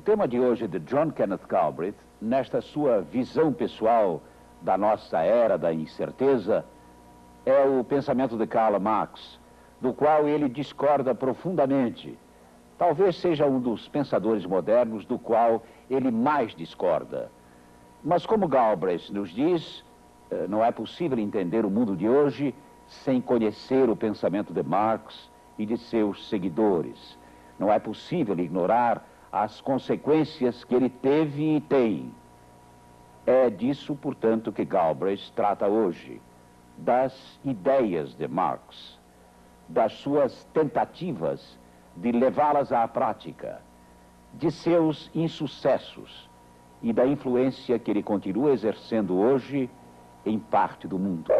tema de hoje de John Kenneth Galbraith, nesta sua visão pessoal da nossa era da incerteza, é o pensamento de Karl Marx, do qual ele discorda profundamente. Talvez seja um dos pensadores modernos do qual ele mais discorda. Mas como Galbraith nos diz, não é possível entender o mundo de hoje sem conhecer o pensamento de Marx e de seus seguidores. Não é possível ignorar as consequências que ele teve e tem. É disso, portanto, que Galbraith trata hoje, das ideias de Marx, das suas tentativas de levá-las à prática, de seus insucessos e da influência que ele continua exercendo hoje em parte do mundo.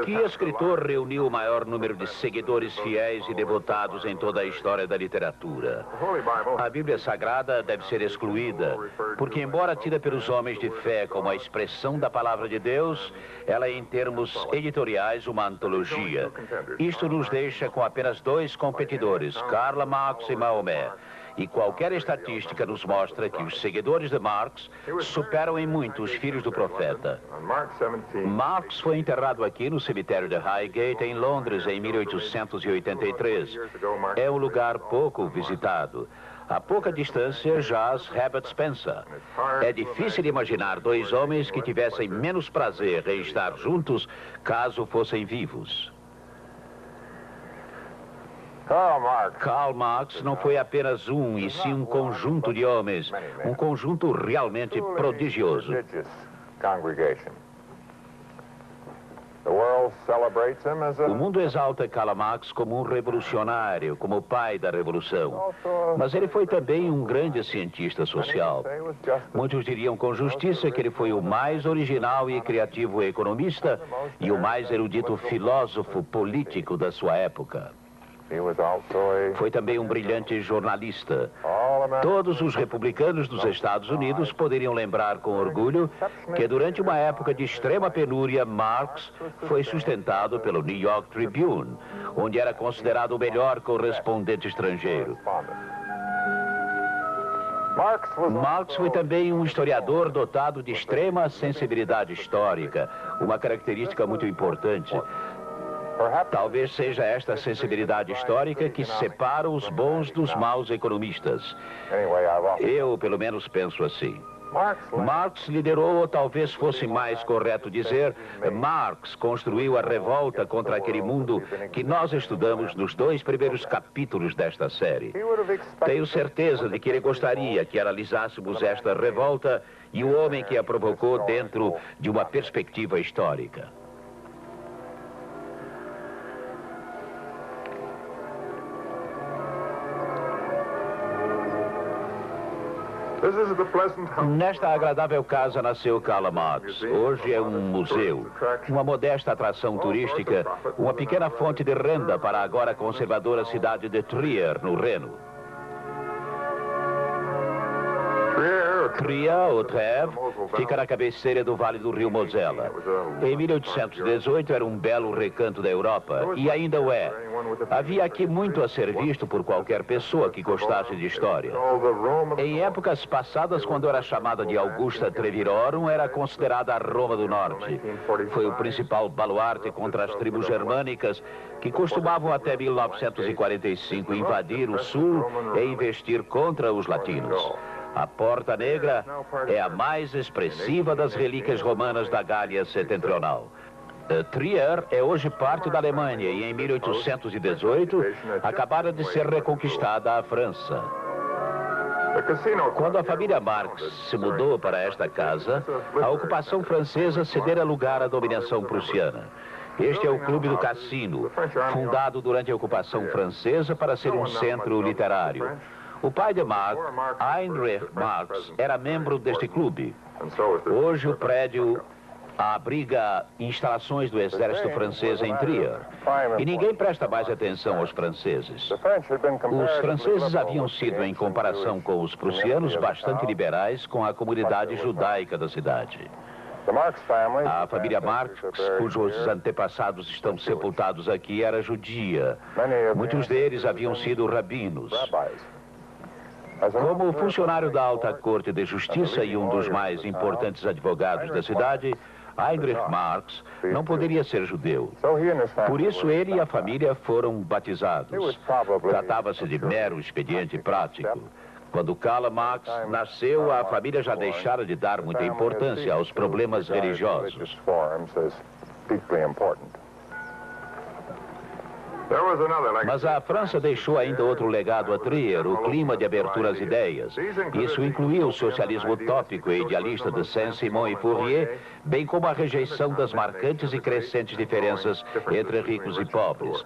Que escritor reuniu o maior número de seguidores fiéis e devotados em toda a história da literatura? A Bíblia Sagrada deve ser excluída, porque embora tida pelos homens de fé como a expressão da palavra de Deus, ela é em termos editoriais uma antologia. Isto nos deixa com apenas dois competidores, Karl Marx e Maomé. E qualquer estatística nos mostra que os seguidores de Marx superam em muito os filhos do profeta. Marx foi enterrado aqui no cemitério de Highgate, em Londres, em 1883. É um lugar pouco visitado. A pouca distância jaz Herbert Spencer. É difícil imaginar dois homens que tivessem menos prazer em estar juntos caso fossem vivos. Karl Marx não foi apenas um, e sim um conjunto de homens, um conjunto realmente prodigioso. O mundo exalta Karl Marx como um revolucionário, como o pai da revolução. Mas ele foi também um grande cientista social. Muitos diriam com justiça que ele foi o mais original e criativo economista e o mais erudito filósofo político da sua época. Foi também um brilhante jornalista. Todos os republicanos dos Estados Unidos poderiam lembrar com orgulho que durante uma época de extrema penúria, Marx foi sustentado pelo New York Tribune, onde era considerado o melhor correspondente estrangeiro. Marx foi também um historiador dotado de extrema sensibilidade histórica, uma característica muito importante. Talvez seja esta sensibilidade histórica que separa os bons dos maus economistas. Eu, pelo menos, penso assim. Marx liderou, ou talvez fosse mais correto dizer, Marx construiu a revolta contra aquele mundo que nós estudamos nos 2 primeiros capítulos desta série. Tenho certeza de que ele gostaria que analisássemos esta revolta e o homem que a provocou dentro de uma perspectiva histórica. Nesta agradável casa nasceu Karl Marx. Hoje é um museu, uma modesta atração turística, uma pequena fonte de renda para a agora conservadora cidade de Trier, no Reno. Trier, ou Trèves, fica na cabeceira do Vale do Rio Mosela. Em 1818 era um belo recanto da Europa, e ainda o é. Havia aqui muito a ser visto por qualquer pessoa que gostasse de história. Em épocas passadas, quando era chamada de Augusta Trevirorum, era considerada a Roma do Norte. Foi o principal baluarte contra as tribos germânicas que costumavam até 1945 invadir o sul e investir contra os latinos. A Porta Negra é a mais expressiva das relíquias romanas da Gália Setentrional. Trier é hoje parte da Alemanha e em 1818 acabara de ser reconquistada a França. Quando a família Marx se mudou para esta casa, a ocupação francesa cedera lugar à dominação prussiana. Este é o Clube do Cassino, fundado durante a ocupação francesa para ser um centro literário. O pai de Marx, Heinrich Marx, era membro deste clube. Hoje o prédio abriga instalações do exército francês em Trier. E ninguém presta mais atenção aos franceses. Os franceses haviam sido, em comparação com os prussianos, bastante liberais com a comunidade judaica da cidade. A família Marx, cujos antepassados estão sepultados aqui, era judia. Muitos deles haviam sido rabinos. Como funcionário da Alta Corte de Justiça e um dos mais importantes advogados da cidade, Heinrich Marx não poderia ser judeu. Por isso, ele e a família foram batizados. Tratava-se de mero expediente prático. Quando Karl Marx nasceu, a família já deixara de dar muita importância aos problemas religiosos. Mas a França deixou ainda outro legado a Trier, o clima de abertura às ideias. Isso incluía o socialismo utópico e idealista de Saint-Simon e Fourier, bem como a rejeição das marcantes e crescentes diferenças entre ricos e pobres.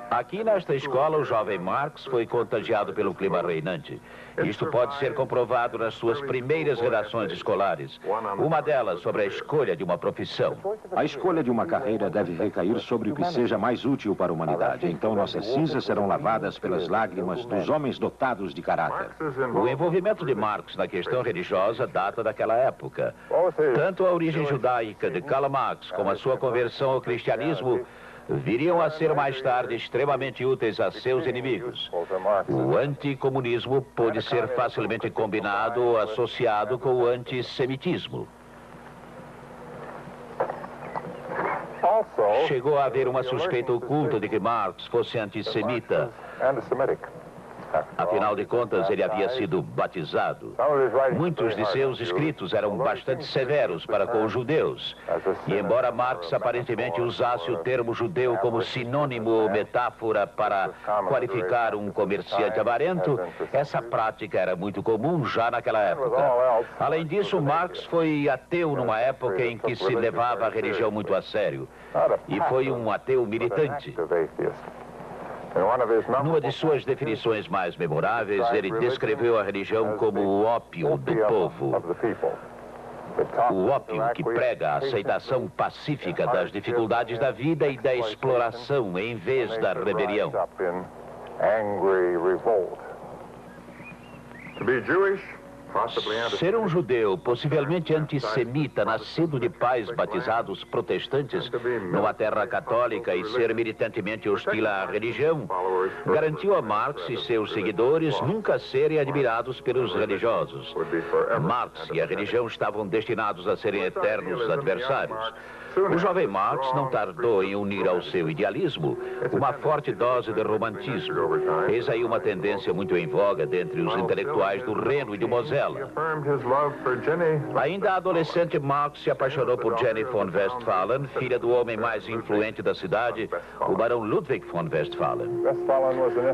Aqui nesta escola, o jovem Marx foi contagiado pelo clima reinante. Isto pode ser comprovado nas suas primeiras redações escolares. Uma delas sobre a escolha de uma profissão. A escolha de uma carreira deve recair sobre o que seja mais útil para a humanidade. Então nossas cinzas serão lavadas pelas lágrimas dos homens dotados de caráter. O envolvimento de Marx na questão religiosa data daquela época. Tanto a origem judaica de Karl Marx como a sua conversão ao cristianismo viriam a ser mais tarde extremamente úteis a seus inimigos. O anticomunismo pôde ser facilmente combinado ou associado com o antissemitismo. Chegou a haver uma suspeita oculta de que Marx fosse antissemita. Afinal de contas, ele havia sido batizado. Muitos de seus escritos eram bastante severos para com os judeus. E embora Marx aparentemente usasse o termo judeu como sinônimo ou metáfora para qualificar um comerciante avarento, essa prática era muito comum já naquela época. Além disso, Marx foi ateu numa época em que se levava a religião muito a sério. E foi um ateu militante. Numa de suas definições mais memoráveis, ele descreveu a religião como o ópio do povo. O ópio que prega a aceitação pacífica das dificuldades da vida e da exploração em vez da rebelião. Ser um judeu, possivelmente antissemita, nascido de pais batizados protestantes numa terra católica e ser militantemente hostil à religião, garantiu a Marx e seus seguidores nunca serem admirados pelos religiosos. Marx e a religião estavam destinados a serem eternos adversários. O jovem Marx não tardou em unir ao seu idealismo uma forte dose de romantismo. Eis aí uma tendência muito em voga dentre os intelectuais do Reno e do Mosela. Ainda adolescente, Marx se apaixonou por Jenny von Westphalen, filha do homem mais influente da cidade, o barão Ludwig von Westphalen.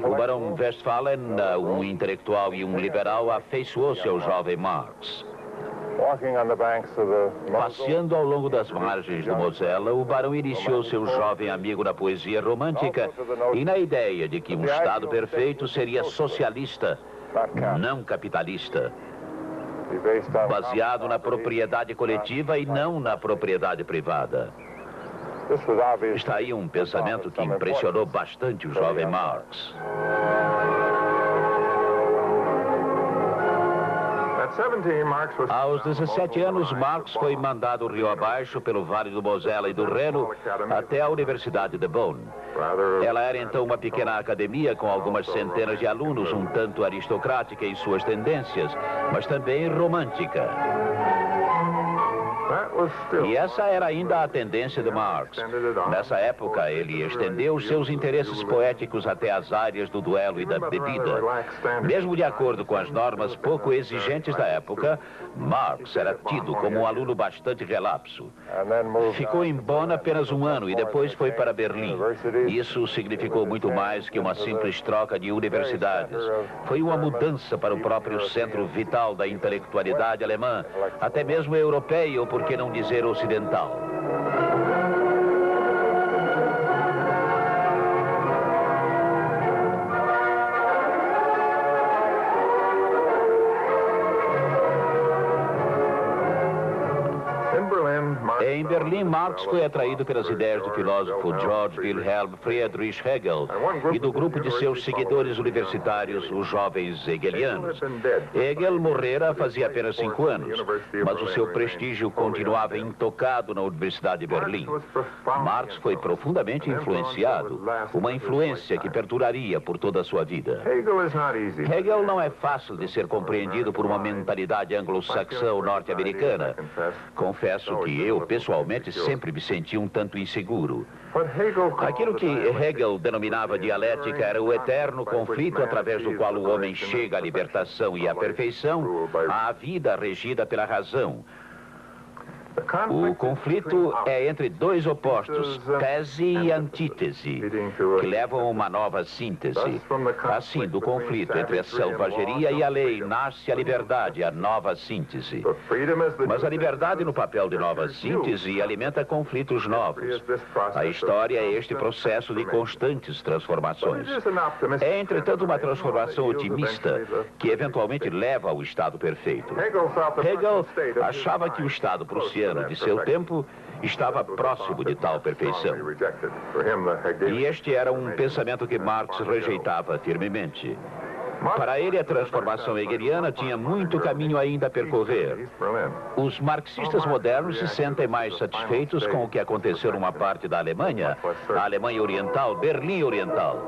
O barão Westphalen, um intelectual e um liberal, afeiçoou-se ao jovem Marx. Passeando ao longo das margens do Mosela, o barão iniciou seu jovem amigo na poesia romântica e na ideia de que um Estado perfeito seria socialista, não capitalista, baseado na propriedade coletiva e não na propriedade privada. Está aí um pensamento que impressionou bastante o jovem Marx. Aos 17 anos, Marx foi mandado rio abaixo pelo Vale do Mosela e do Reno até a Universidade de Bonn. Ela era então uma pequena academia com algumas centenas de alunos, um tanto aristocrática em suas tendências, mas também romântica. E essa era ainda a tendência de Marx. Nessa época, ele estendeu seus interesses poéticos até as áreas do duelo e da bebida. Mesmo de acordo com as normas pouco exigentes da época, Marx era tido como um aluno bastante relapso. Ficou em Bonn apenas um ano e depois foi para Berlim. Isso significou muito mais que uma simples troca de universidades. Foi uma mudança para o próprio centro vital da intelectualidade alemã, até mesmo europeia, ou por que não dizer ocidental. Em Berlim, Marx foi atraído pelas ideias do filósofo Georg Wilhelm Friedrich Hegel e do grupo de seus seguidores universitários, os jovens hegelianos. Hegel morrera fazia apenas 5 anos, mas o seu prestígio continuava intocado na Universidade de Berlim. Marx foi profundamente influenciado, uma influência que perduraria por toda a sua vida. Hegel não é fácil de ser compreendido por uma mentalidade anglo-saxã ou norte-americana. Confesso que eu, pessoalmente, sempre me senti um tanto inseguro. Aquilo que Hegel denominava dialética era o eterno conflito através do qual o homem chega à libertação e à perfeição, à vida regida pela razão. O conflito é entre dois opostos, tese e antítese, que levam a uma nova síntese. Assim, do conflito entre a selvageria e a lei, nasce a liberdade, a nova síntese. Mas a liberdade no papel de nova síntese alimenta conflitos novos. A história é este processo de constantes transformações. É, entretanto, uma transformação otimista que eventualmente leva ao estado perfeito. Hegel achava que o estado prussiano de seu tempo estava próximo de tal perfeição. E este era um pensamento que Marx rejeitava firmemente. Para ele, a transformação hegeliana tinha muito caminho ainda a percorrer. Os marxistas modernos se sentem mais satisfeitos com o que aconteceu numa parte da Alemanha, a Alemanha Oriental, Berlim Oriental.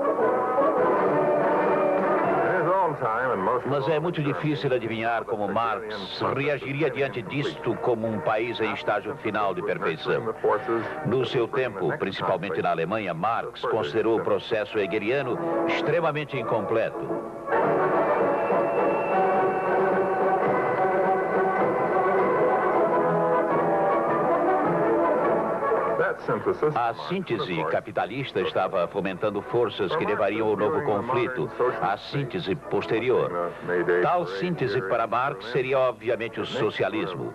Mas é muito difícil adivinhar como Marx reagiria diante disto como um país em estágio final de perfeição. No seu tempo, principalmente na Alemanha, Marx considerou o processo hegeliano extremamente incompleto. A síntese capitalista estava fomentando forças que levariam ao novo conflito, a síntese posterior. Tal síntese para Marx seria obviamente o socialismo.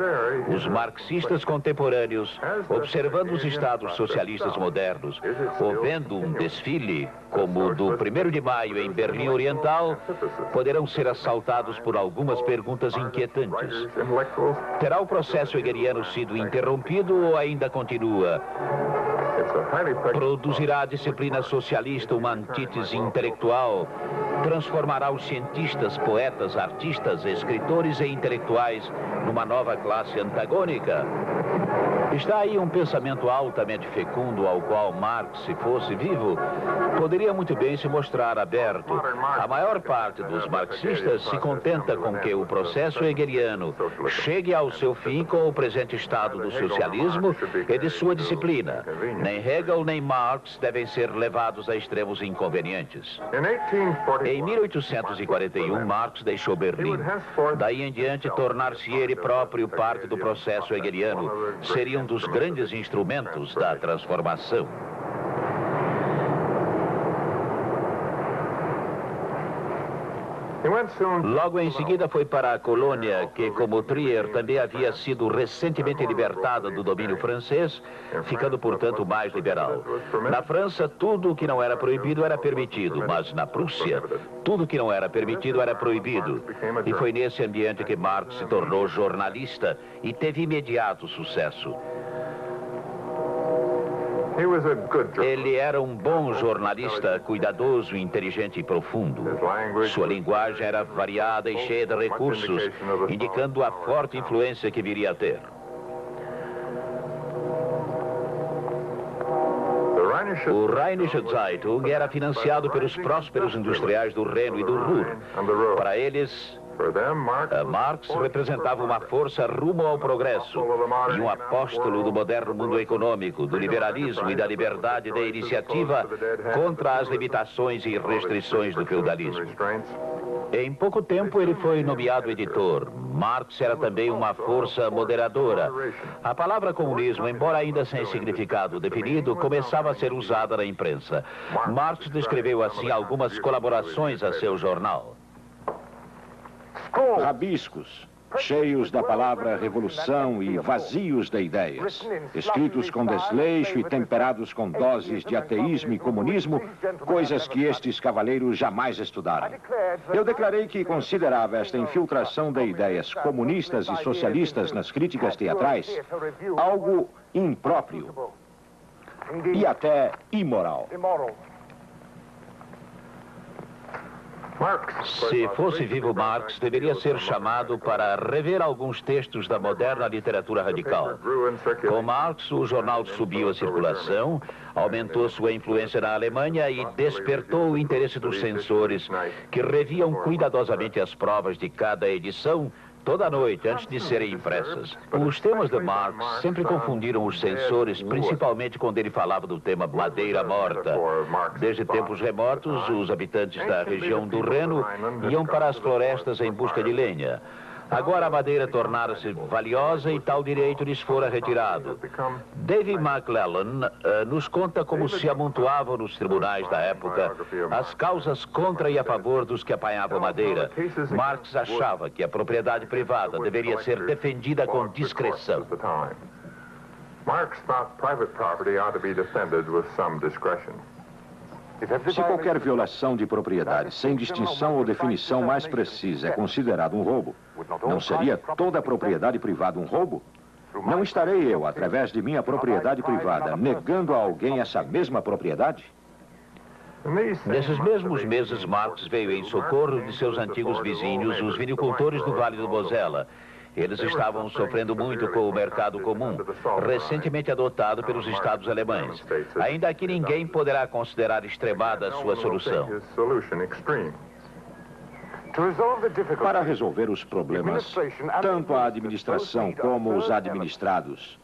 Os marxistas contemporâneos, observando os estados socialistas modernos, ou vendo um desfile como o do 1º de maio em Berlim Oriental, poderão ser assaltados por algumas perguntas inquietantes. Terá o processo hegeliano sido interrompido ou ainda continua? Produzirá a disciplina socialista uma antítese intelectual? Transformará os cientistas, poetas, artistas, escritores e intelectuais numa nova classe antagônica? Está aí um pensamento altamente fecundo ao qual Marx, se fosse vivo, poderia muito bem se mostrar aberto. A maior parte dos marxistas se contenta com que o processo hegeliano chegue ao seu fim com o presente estado do socialismo e de sua disciplina. Nem Hegel nem Marx devem ser levados a extremos inconvenientes. Em 1841, Marx deixou Berlim. Daí em diante, tornar-se ele próprio parte do processo hegeliano seria um dos grandes instrumentos da transformação. Logo em seguida foi para a Colônia, que, como Trier, também havia sido recentemente libertada do domínio francês, ficando, portanto, mais liberal. Na França, tudo o que não era proibido era permitido, mas na Prússia, tudo o que não era permitido era proibido. E foi nesse ambiente que Marx se tornou jornalista e teve imediato sucesso. Ele era um bom jornalista, cuidadoso, inteligente e profundo. Sua linguagem era variada e cheia de recursos, indicando a forte influência que viria a ter. O Rheinische Zeitung era financiado pelos prósperos industriais do Reno e do Ruhr. Para eles, Marx representava uma força rumo ao progresso e um apóstolo do moderno mundo econômico, do liberalismo e da liberdade de iniciativa contra as limitações e restrições do feudalismo. Em pouco tempo, ele foi nomeado editor. Marx era também uma força moderadora. A palavra comunismo, embora ainda sem significado definido, começava a ser usada na imprensa. Marx descreveu assim algumas colaborações a seu jornal. Rabiscos, cheios da palavra revolução e vazios de ideias, escritos com desleixo e temperados com doses de ateísmo e comunismo, coisas que estes cavaleiros jamais estudaram. Eu declarei que considerava esta infiltração de ideias comunistas e socialistas nas críticas teatrais algo impróprio e até imoral. Se fosse vivo, Marx deveria ser chamado para rever alguns textos da moderna literatura radical. Com Marx, o jornal subiu a circulação, aumentou sua influência na Alemanha e despertou o interesse dos censores, que reviam cuidadosamente as provas de cada edição toda noite antes de serem impressas. Os temas de Marx sempre confundiram os censores, principalmente quando ele falava do tema madeira morta. Desde tempos remotos, os habitantes da região do Reno iam para as florestas em busca de lenha. Agora a madeira tornara-se valiosa e tal direito lhes fora retirado. David McClellan nos conta como se amontoavam nos tribunais da época as causas contra e a favor dos que apanhavam madeira. Marx achava que a propriedade privada deveria ser defendida com discrição. Marx thought private property ought to be defended with some discretion. Se qualquer violação de propriedade, sem distinção ou definição mais precisa, é considerado um roubo, não seria toda a propriedade privada um roubo? Não estarei eu, através de minha propriedade privada, negando a alguém essa mesma propriedade? Nesses mesmos meses, Marx veio em socorro de seus antigos vizinhos, os vinicultores do Vale do Mosela. Eles estavam sofrendo muito com o mercado comum, recentemente adotado pelos Estados alemães. Ainda aqui ninguém poderá considerar extremada a sua solução. Para resolver os problemas, tanto a administração como os administrados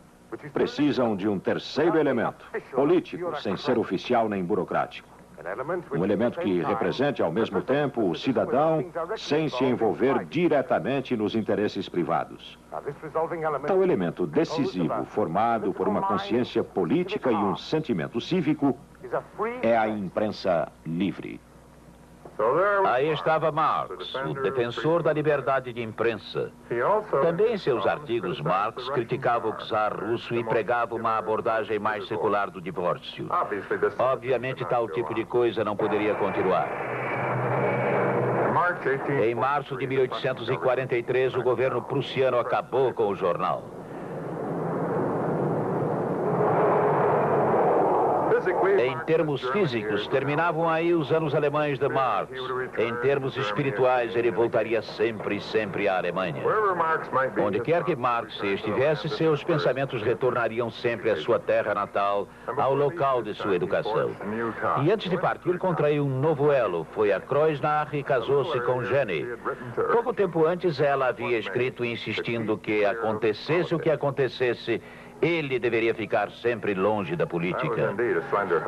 precisam de um terceiro elemento, político, sem ser oficial nem burocrático. Um elemento que represente ao mesmo tempo o cidadão sem se envolver diretamente nos interesses privados. Tal elemento decisivo, formado por uma consciência política e um sentimento cívico, é a imprensa livre. Aí estava Marx, o defensor da liberdade de imprensa. Também em seus artigos, Marx criticava o czar russo e pregava uma abordagem mais secular do divórcio. Obviamente, tal tipo de coisa não poderia continuar. Em março de 1843, o governo prussiano acabou com o jornal. Em termos físicos, terminavam aí os anos alemães de Marx. Em termos espirituais, ele voltaria sempre e sempre à Alemanha. Onde quer que Marx estivesse, seus pensamentos retornariam sempre à sua terra natal, ao local de sua educação. E antes de partir, contraiu um novo elo. Foi a Kreuznach e casou-se com Jenny. Pouco tempo antes, ela havia escrito insistindo que acontecesse o que acontecesse, ele deveria ficar sempre longe da política.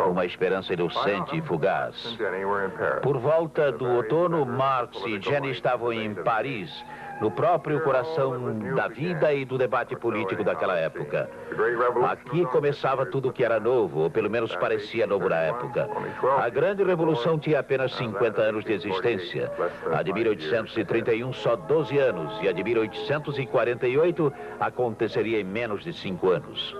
Uma esperança inocente e fugaz. Por volta do outono, Marx e Jenny estavam em Paris, no próprio coração da vida e do debate político daquela época. Aqui começava tudo o que era novo, ou pelo menos parecia novo na época. A grande revolução tinha apenas 50 anos de existência. A de 1831 só 12 anos, e a de 1848 aconteceria em menos de 5 anos.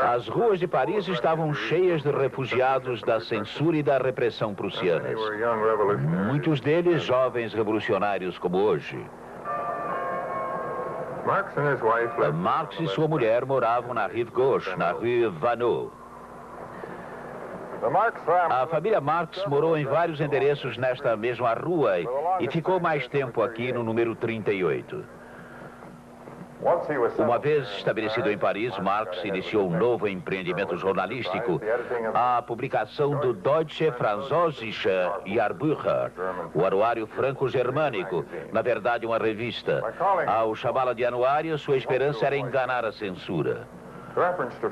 As ruas de Paris estavam cheias de refugiados da censura e da repressão prussianas. Muitos deles jovens revolucionários como hoje. Marx e sua mulher moravam na Rive Gauche, na Rue Vaneau. A família Marx morou em vários endereços nesta mesma rua e ficou mais tempo aqui no número 38. Uma vez estabelecido em Paris, Marx iniciou um novo empreendimento jornalístico, a publicação do Deutsche Französische Jahrbucher, o anuário franco-germânico, na verdade uma revista. Ao chamá-la de anuário, sua esperança era enganar a censura.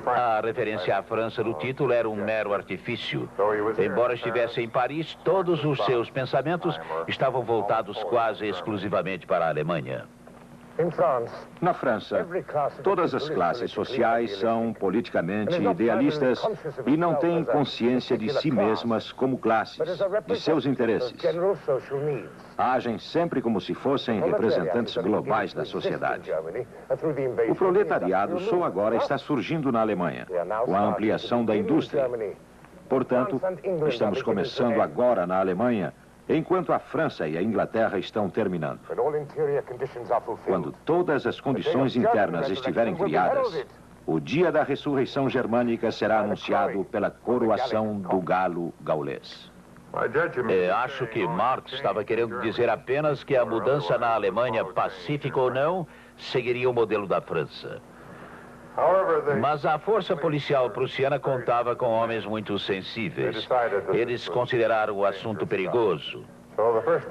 A referência à França no título era um mero artifício. Embora estivesse em Paris, todos os seus pensamentos estavam voltados quase exclusivamente para a Alemanha. Na França, todas as classes sociais são politicamente idealistas e não têm consciência de si mesmas como classes, de seus interesses. Agem sempre como se fossem representantes globais da sociedade. O proletariado só agora está surgindo na Alemanha, com a ampliação da indústria. Portanto, estamos começando agora na Alemanha, enquanto a França e a Inglaterra estão terminando. Quando todas as condições internas estiverem criadas, o dia da ressurreição germânica será anunciado pela coroação do galo gaulês. Acho que Marx estava querendo dizer apenas que a mudança na Alemanha, pacífica ou não, seguiria o modelo da França. Mas a força policial prussiana contava com homens muito sensíveis. Eles consideraram o assunto perigoso.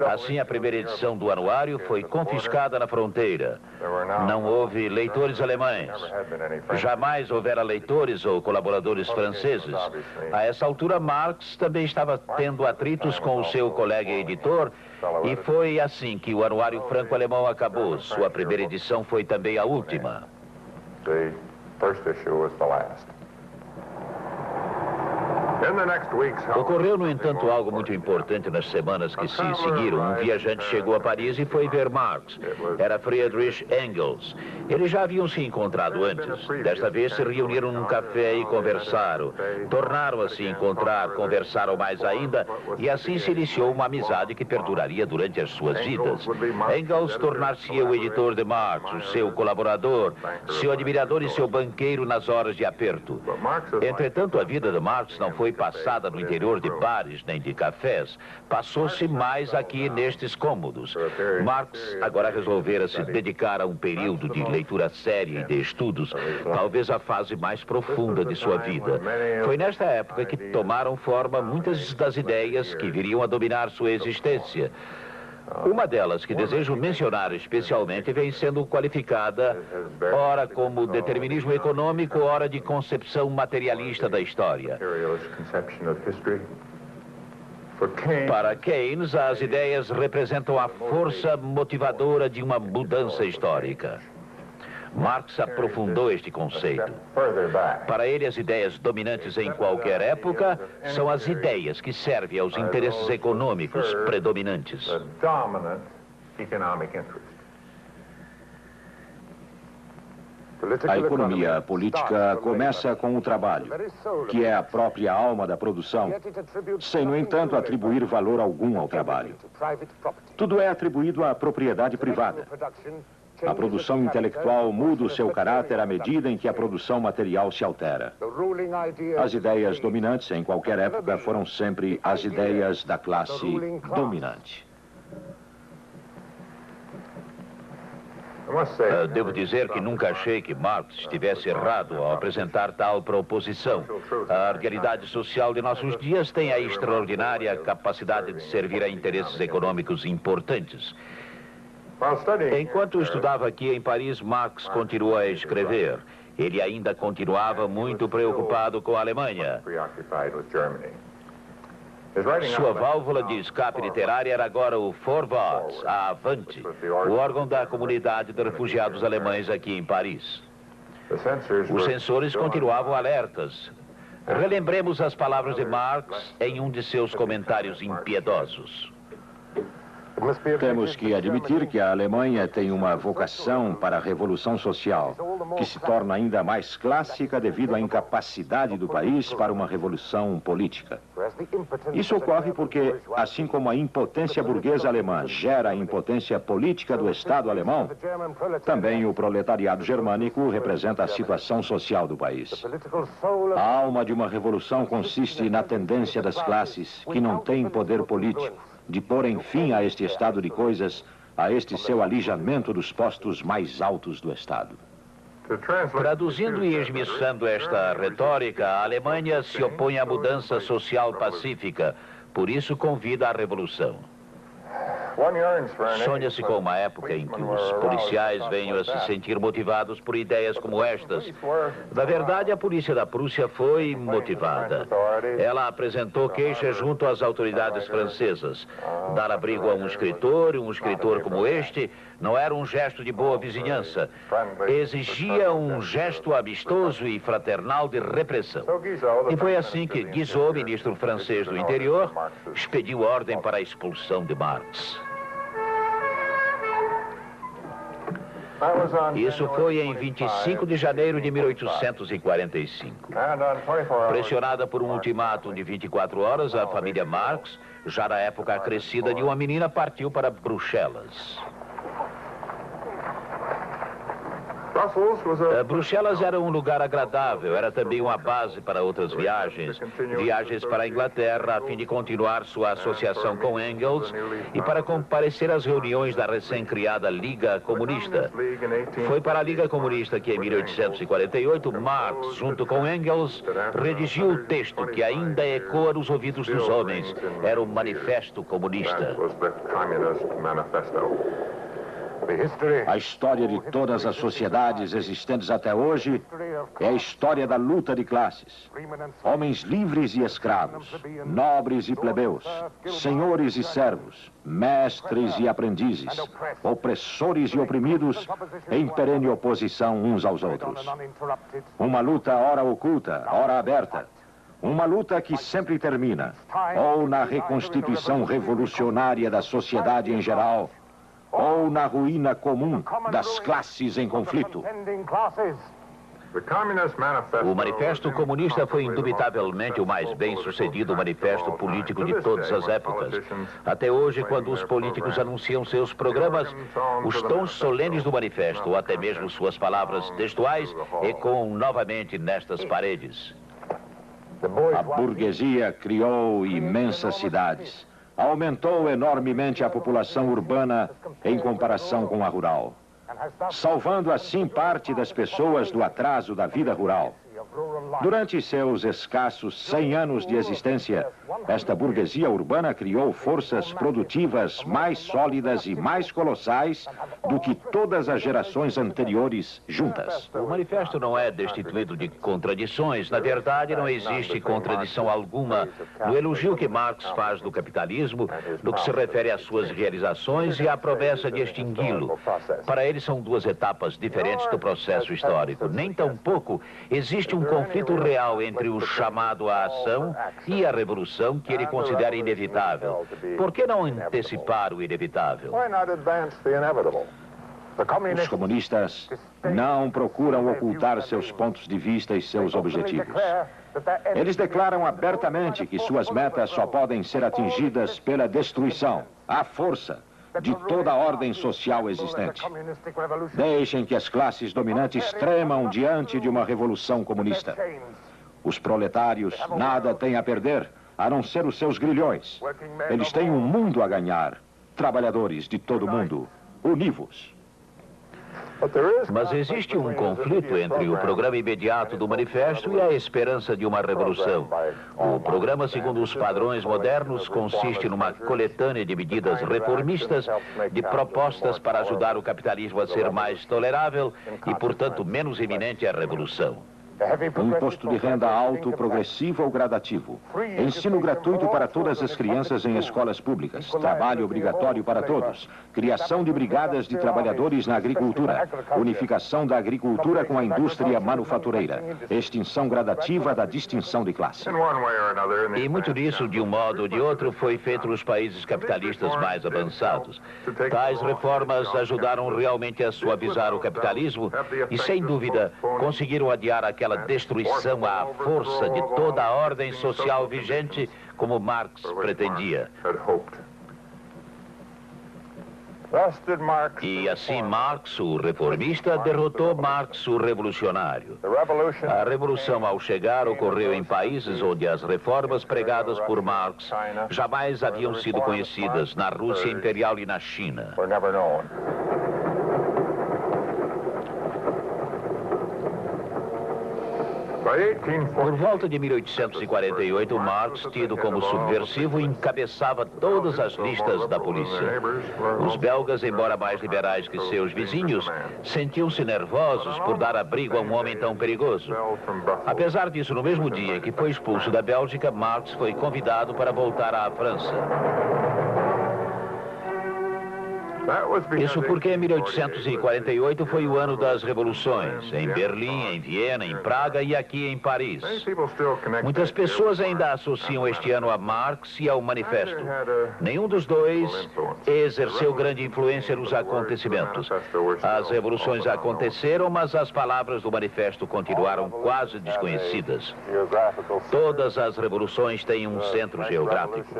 Assim, a primeira edição do anuário foi confiscada na fronteira. Não houve leitores alemães. Jamais houvera leitores ou colaboradores franceses. A essa altura, Marx também estava tendo atritos com o seu colega editor, e foi assim que o anuário franco-alemão acabou. Sua primeira edição foi também a última. First issue was the last. Ocorreu, no entanto, algo muito importante nas semanas que se seguiram. Um viajante chegou a Paris e foi ver Marx. Era Friedrich Engels. Eles já haviam se encontrado antes. Desta vez se reuniram num café e conversaram. Tornaram a se encontrar, conversaram mais ainda, e assim se iniciou uma amizade que perduraria durante as suas vidas. Engels tornar-se-ia o editor de Marx, o seu colaborador, seu admirador e seu banqueiro nas horas de aperto. Entretanto, a vida de Marx não foi passada no interior de bares nem de cafés. Passou-se mais aqui nestes cômodos. Marx agora resolvera se dedicar a um período de leitura séria e de estudos, talvez a fase mais profunda de sua vida. Foi nesta época que tomaram forma muitas das ideias que viriam a dominar sua existência. Uma delas, que desejo mencionar especialmente, vem sendo qualificada ora como determinismo econômico, ora de concepção materialista da história. Para Keynes, as ideias representam a força motivadora de uma mudança histórica. Marx aprofundou este conceito. Para ele, as ideias dominantes em qualquer época são as ideias que servem aos interesses econômicos predominantes. A economia política começa com o trabalho, que é a própria alma da produção, sem, no entanto, atribuir valor algum ao trabalho. Tudo é atribuído à propriedade privada. A produção intelectual muda o seu caráter à medida em que a produção material se altera. As ideias dominantes em qualquer época foram sempre as ideias da classe dominante. Devo dizer que nunca achei que Marx estivesse errado ao apresentar tal proposição. A realidade social de nossos dias tem a extraordinária capacidade de servir a interesses econômicos importantes. Enquanto estudava aqui em Paris, Marx continuou a escrever. Ele ainda continuava muito preocupado com a Alemanha. Sua válvula de escape literária era agora o Vorwärts, a Avante, o órgão da comunidade de refugiados alemães aqui em Paris. Os censores continuavam alertas. Relembremos as palavras de Marx em um de seus comentários impiedosos. Temos que admitir que a Alemanha tem uma vocação para a revolução social, que se torna ainda mais clássica devido à incapacidade do país para uma revolução política. Isso ocorre porque, assim como a impotência burguesa alemã gera a impotência política do Estado alemão, também o proletariado germânico representa a situação social do país. A alma de uma revolução consiste na tendência das classes que não têm poder político de porem fim a este estado de coisas, a este seu alijamento dos postos mais altos do Estado. Traduzindo e esmiuçando esta retórica, a Alemanha se opõe à mudança social pacífica, por isso convida à revolução. Sonha-se com uma época em que os policiais venham a se sentir motivados por ideias como estas. Na verdade, a polícia da Prússia foi motivada. Ela apresentou queixas junto às autoridades francesas. Dar abrigo a um escritor como este, não era um gesto de boa vizinhança. Exigia um gesto amistoso e fraternal de repressão. E foi assim que Guizot, ministro francês do Interior, expediu ordem para a expulsão de Marx. Isso foi em 25 de janeiro de 1845. Pressionada por um ultimátum de 24 horas, a família Marx, já na época crescida de uma menina, partiu para Bruxelas. Bruxelas era um lugar agradável, era também uma base para outras viagens. Viagens para a Inglaterra, a fim de continuar sua associação com Engels e para comparecer às reuniões da recém-criada Liga Comunista. Foi para a Liga Comunista que, em 1848, Marx, junto com Engels, redigiu o texto que ainda ecoa nos ouvidos dos homens. Era o Manifesto Comunista. A história de todas as sociedades existentes até hoje é a história da luta de classes. Homens livres e escravos, nobres e plebeus, senhores e servos, mestres e aprendizes, opressores e oprimidos, em perene oposição uns aos outros. Uma luta ora oculta, ora aberta. Uma luta que sempre termina, ou na reconstituição revolucionária da sociedade em geral, ou na ruína comum das classes em conflito. O Manifesto Comunista foi indubitavelmente o mais bem-sucedido manifesto político de todas as épocas. Até hoje, quando os políticos anunciam seus programas, os tons solenes do manifesto, ou até mesmo suas palavras textuais, ecoam novamente nestas paredes. A burguesia criou imensas cidades. Aumentou enormemente a população urbana em comparação com a rural, salvando assim parte das pessoas do atraso da vida rural. Durante seus escassos 100 anos de existência, esta burguesia urbana criou forças produtivas mais sólidas e mais colossais do que todas as gerações anteriores juntas. O manifesto não é destituído de contradições. Na verdade, não existe contradição alguma no elogio que Marx faz do capitalismo, no que se refere às suas realizações e à promessa de extingui-lo. Para ele, são duas etapas diferentes do processo histórico. Nem tampouco existe um conflito real entre o chamado à ação e a revolução que ele considera inevitável. Por que não antecipar o inevitável? Os comunistas não procuram ocultar seus pontos de vista e seus objetivos. Eles declaram abertamente que suas metas só podem ser atingidas pela destruição, à força, de toda a ordem social existente. Deixem que as classes dominantes tremam diante de uma revolução comunista. Os proletários nada têm a perder, a não ser os seus grilhões. Eles têm um mundo a ganhar. Trabalhadores de todo o mundo, univos. Mas existe um conflito entre o programa imediato do manifesto e a esperança de uma revolução. O programa, segundo os padrões modernos, consiste numa coletânea de medidas reformistas, de propostas para ajudar o capitalismo a ser mais tolerável e, portanto, menos iminente à revolução. Um imposto de renda alto, progressivo ou gradativo. Ensino gratuito para todas as crianças em escolas públicas. Trabalho obrigatório para todos. Criação de brigadas de trabalhadores na agricultura. Unificação da agricultura com a indústria manufatureira. Extinção gradativa da distinção de classe. E muito disso, de um modo ou de outro, foi feito nos países capitalistas mais avançados. Tais reformas ajudaram realmente a suavizar o capitalismo e, sem dúvida, conseguiram adiar aquela destruição à força de toda a ordem social vigente, como Marx pretendia. E assim Marx, o reformista, derrotou Marx, o revolucionário. A revolução, ao chegar, ocorreu em países onde as reformas pregadas por Marx jamais haviam sido conhecidas, na Rússia Imperial e na China. Por volta de 1848, Marx, tido como subversivo, encabeçava todas as listas da polícia. Os belgas, embora mais liberais que seus vizinhos, sentiam-se nervosos por dar abrigo a um homem tão perigoso. Apesar disso, no mesmo dia em que foi expulso da Bélgica, Marx foi convidado para voltar à França. Isso porque 1848 foi o ano das revoluções, em Berlim, em Viena, em Praga e aqui em Paris. Muitas pessoas ainda associam este ano a Marx e ao Manifesto. Nenhum dos dois exerceu grande influência nos acontecimentos. As revoluções aconteceram, mas as palavras do Manifesto continuaram quase desconhecidas. Todas as revoluções têm um centro geográfico.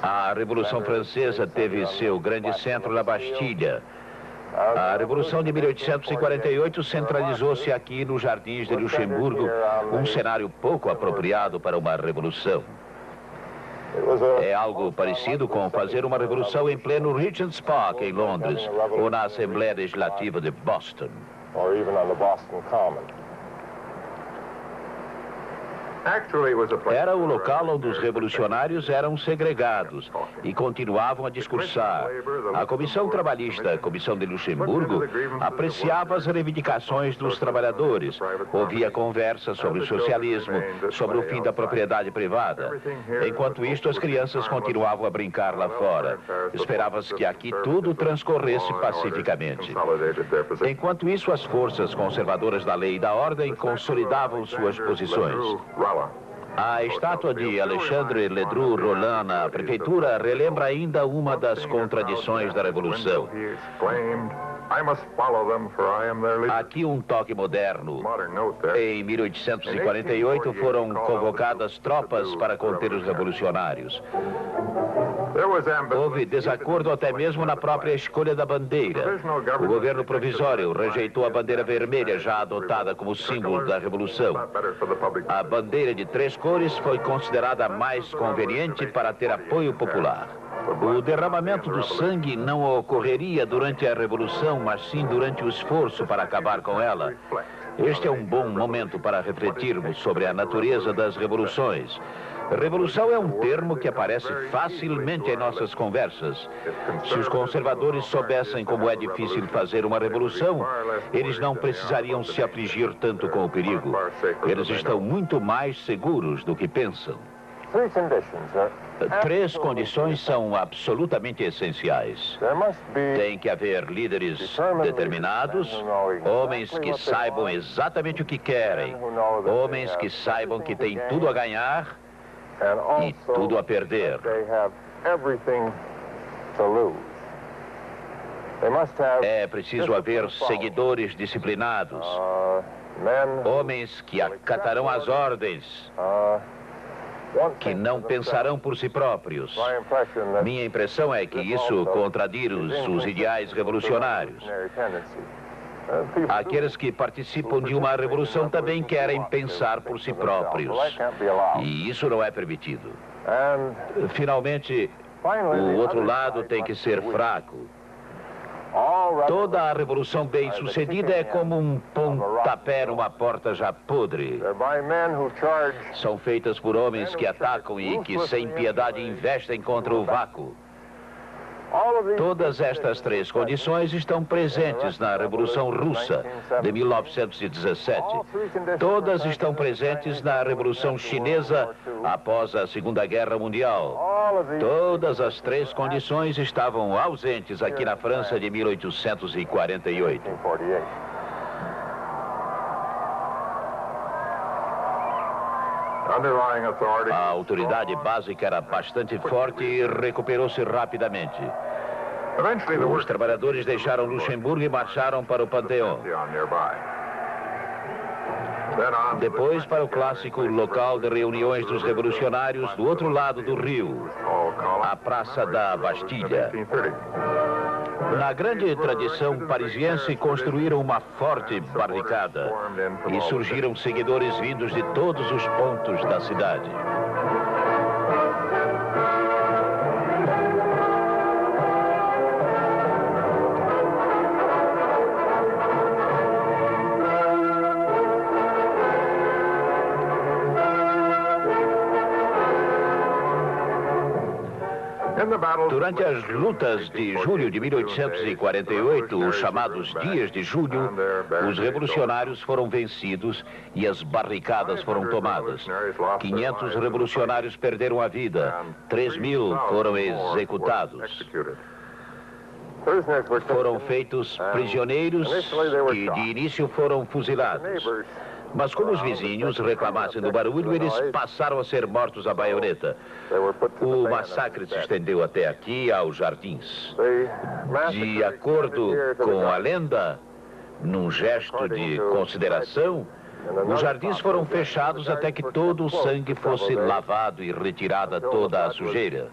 A Revolução Francesa teve seu grande centro na Bastilha. A Revolução de 1848 centralizou-se aqui nos Jardins de Luxemburgo, um cenário pouco apropriado para uma revolução. É algo parecido com fazer uma revolução em pleno Regent's Park, em Londres, ou na Assembleia Legislativa de Boston. Era o local onde os revolucionários eram segregados e continuavam a discursar. A Comissão Trabalhista, a Comissão de Luxemburgo, apreciava as reivindicações dos trabalhadores, ouvia conversas sobre o socialismo, sobre o fim da propriedade privada. Enquanto isto, as crianças continuavam a brincar lá fora. Esperava-se que aqui tudo transcorresse pacificamente. Enquanto isso, as forças conservadoras da lei e da ordem consolidavam suas posições. A estátua de Alexandre Ledru Rollin na prefeitura relembra ainda uma das contradições da Revolução. Aqui um toque moderno. Em 1848 foram convocadas tropas para conter os revolucionários. Houve desacordo até mesmo na própria escolha da bandeira. O governo provisório rejeitou a bandeira vermelha, já adotada como símbolo da Revolução. A bandeira de 3 cores foi considerada mais conveniente para ter apoio popular. O derramamento do sangue não ocorreria durante a Revolução, mas sim durante o esforço para acabar com ela. Este é um bom momento para refletirmos sobre a natureza das revoluções. Revolução é um termo que aparece facilmente em nossas conversas. Se os conservadores soubessem como é difícil fazer uma revolução, eles não precisariam se afligir tanto com o perigo. Eles estão muito mais seguros do que pensam. 3 condições são absolutamente essenciais. Tem que haver líderes determinados, homens que saibam exatamente o que querem, homens que saibam que têm tudo a ganhar e tudo a perder. É preciso haver seguidores disciplinados, homens que acatarão as ordens, que não pensarão por si próprios. Minha impressão é que isso contradiz os ideais revolucionários. Aqueles que participam de uma revolução também querem pensar por si próprios. E isso não é permitido. Finalmente, o outro lado tem que ser fraco. Toda a revolução bem-sucedida é como um pontapé numa porta já podre. São feitas por homens que atacam e que, sem piedade, investem contra o vácuo. Todas estas três condições estão presentes na Revolução Russa de 1917. Todas estão presentes na Revolução Chinesa após a Segunda Guerra Mundial. Todas as três condições estavam ausentes aqui na França de 1848. A autoridade básica era bastante forte e recuperou-se rapidamente. Os trabalhadores deixaram Luxemburgo e marcharam para o Panteão. Depois para o clássico local de reuniões dos revolucionários do outro lado do rio, a Praça da Bastilha. Na grande tradição parisiense, construíram uma forte barricada e surgiram seguidores vindos de todos os pontos da cidade. Durante as lutas de julho de 1848, os chamados Dias de Julho, os revolucionários foram vencidos e as barricadas foram tomadas. 500 revolucionários perderam a vida, 3.000 foram executados. Foram feitos prisioneiros que de início foram fuzilados. Mas como os vizinhos reclamassem do barulho, eles passaram a ser mortos à baioneta. O massacre se estendeu até aqui, aos jardins. De acordo com a lenda, num gesto de consideração, os jardins foram fechados até que todo o sangue fosse lavado e retirada toda a sujeira.